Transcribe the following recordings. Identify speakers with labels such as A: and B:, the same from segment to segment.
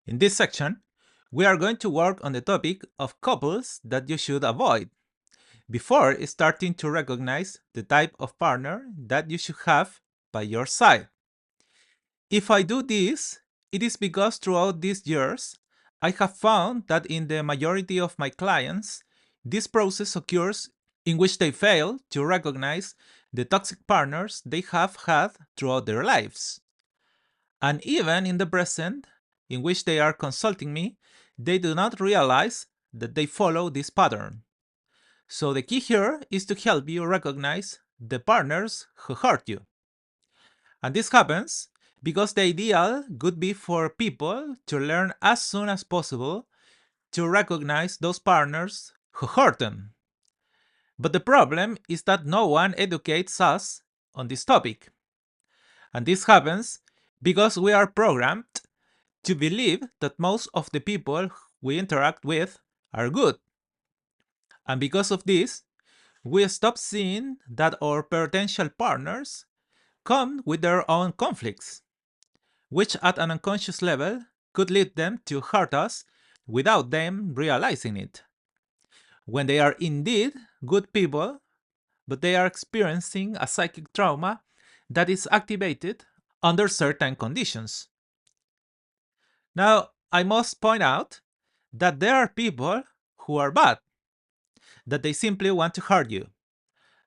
A: In this section, we are going to work on the topic of couples that you should avoid before starting to recognize the type of partner that you should have by your side. If I do this, it is because throughout these years, I have found that in the majority of my clients, this process occurs in which they fail to recognize the toxic partners they have had throughout their lives. And even in the present, in which they are consulting me, they do not realize that they follow this pattern. So the key here is to help you recognize the partners who hurt you. And this happens because the ideal would be for people to learn as soon as possible to recognize those partners who hurt them. But the problem is that no one educates us on this topic. And this happens because we are programmed to believe that most of the people we interact with are good. And because of this, we stop seeing that our potential partners come with their own conflicts, which at an unconscious level could lead them to hurt us without them realizing it. When they are indeed good people, but they are experiencing a psychic trauma that is activated under certain conditions. Now, I must point out that there are people who are bad, that they simply want to hurt you.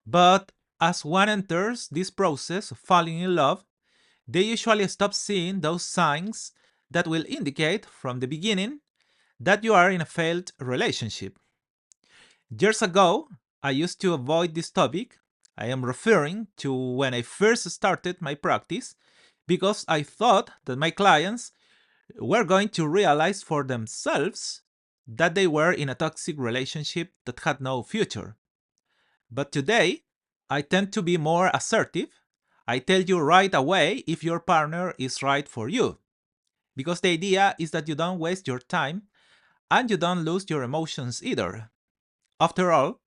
A: But as one enters this process of falling in love, they usually stop seeing those signs that will indicate from the beginning that you are in a failed relationship. Years ago, I used to avoid this topic. I am referring to when I first started my practice because I thought that my clients were going to realize for themselves that they were in a toxic relationship that had no future. But today, I tend to be more assertive. I tell you right away if your partner is right for you. Because the idea is that you don't waste your time and you don't lose your emotions either. After all,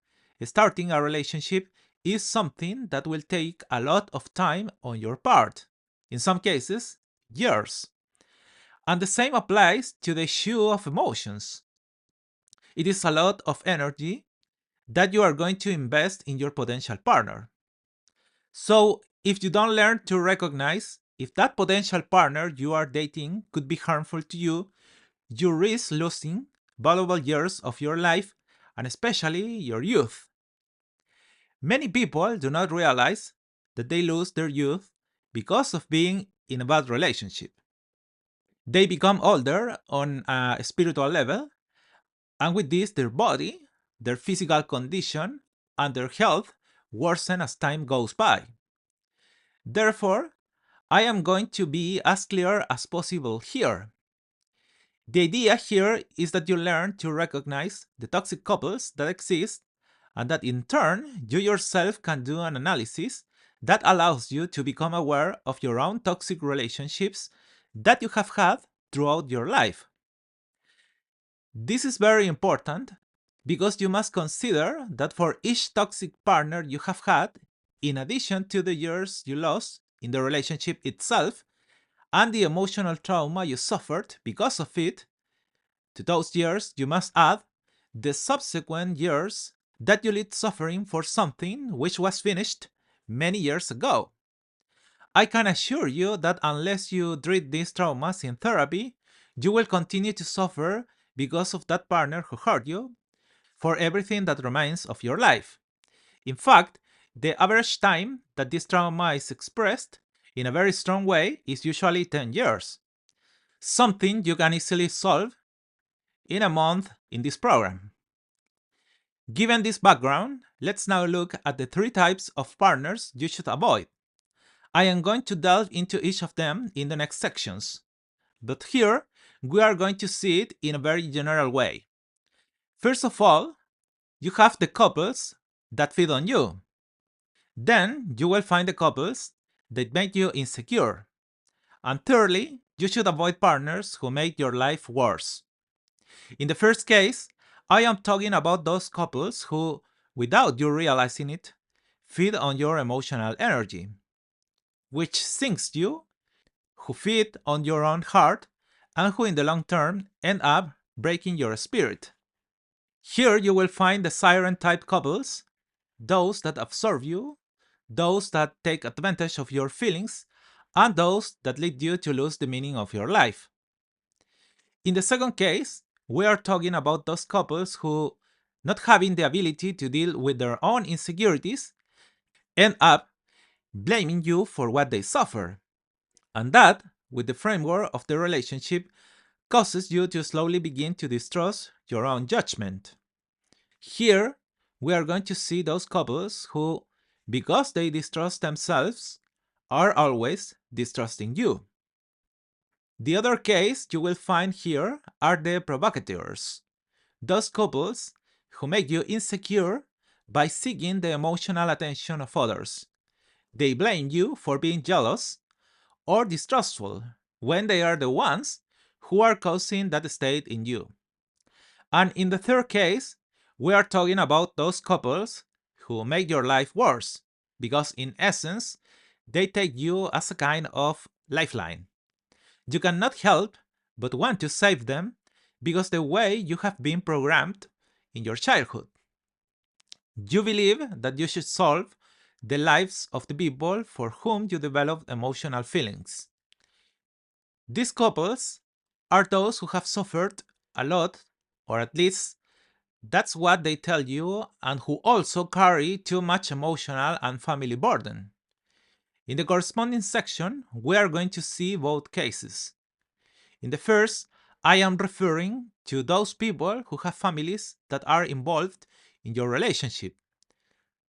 A: starting a relationship is something that will take a lot of time on your part. In some cases, years. And the same applies to the issue of emotions. It is a lot of energy that you are going to invest in your potential partner. So, if you don't learn to recognize if that potential partner you are dating could be harmful to you, you risk losing valuable years of your life and especially your youth. Many people do not realize that they lose their youth because of being in a bad relationship. They become older on a spiritual level, and with this, their body, their physical condition, and their health worsen as time goes by. Therefore, I am going to be as clear as possible here. The idea here is that you learn to recognize the toxic couples that exist, and that in turn, you yourself can do an analysis that allows you to become aware of your own toxic relationships that you have had throughout your life. This is very important because you must consider that for each toxic partner you have had, in addition to the years you lost in the relationship itself and the emotional trauma you suffered because of it, to those years you must add the subsequent years that you lived suffering for something which was finished many years ago. I can assure you that unless you treat these traumas in therapy, you will continue to suffer because of that partner who hurt you for everything that remains of your life. In fact, the average time that this trauma is expressed in a very strong way is usually 10 years, something you can easily solve in a month in this program. Given this background, let's now look at the three types of partners you should avoid. I am going to delve into each of them in the next sections, but here we are going to see it in a very general way. First of all, you have the couples that feed on you. Then you will find the couples that make you insecure. And thirdly, you should avoid partners who make your life worse. In the first case, I am talking about those couples who, without you realizing it, feed on your emotional energy, which sinks you, who feed on your own heart and who in the long term end up breaking your spirit. Here you will find the siren type couples, those that absorb you, those that take advantage of your feelings, and those that lead you to lose the meaning of your life. In the second case, we are talking about those couples who, not having the ability to deal with their own insecurities, end up blaming you for what they suffer. And that, with the framework of the relationship, causes you to slowly begin to distrust your own judgment. Here, we are going to see those couples who, because they distrust themselves, are always distrusting you. The other case you will find here are the provocateurs, those couples who make you insecure by seeking the emotional attention of others. They blame you for being jealous or distrustful when they are the ones who are causing that state in you. And in the third case, we are talking about those couples who make your life worse because, in essence, they take you as a kind of lifeline. You cannot help but want to save them because the way you have been programmed in your childhood. You believe that you should solve the lives of the people for whom you develop emotional feelings. These couples are those who have suffered a lot, or at least that's what they tell you, and who also carry too much emotional and family burden. In the corresponding section, we are going to see both cases. In the first, I am referring to those people who have families that are involved in your relationship.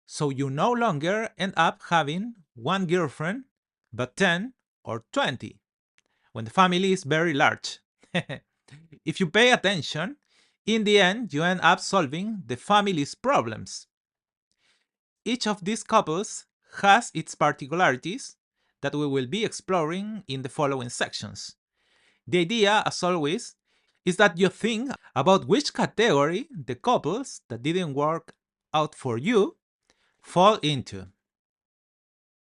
A: So you no longer end up having one girlfriend, but 10 or 20, when the family is very large. If you pay attention, in the end, you end up solving the family's problems. Each of these couples has its particularities that we will be exploring in the following sections. The idea, as always, is that you think about which category the couples that didn't work out for you fall into.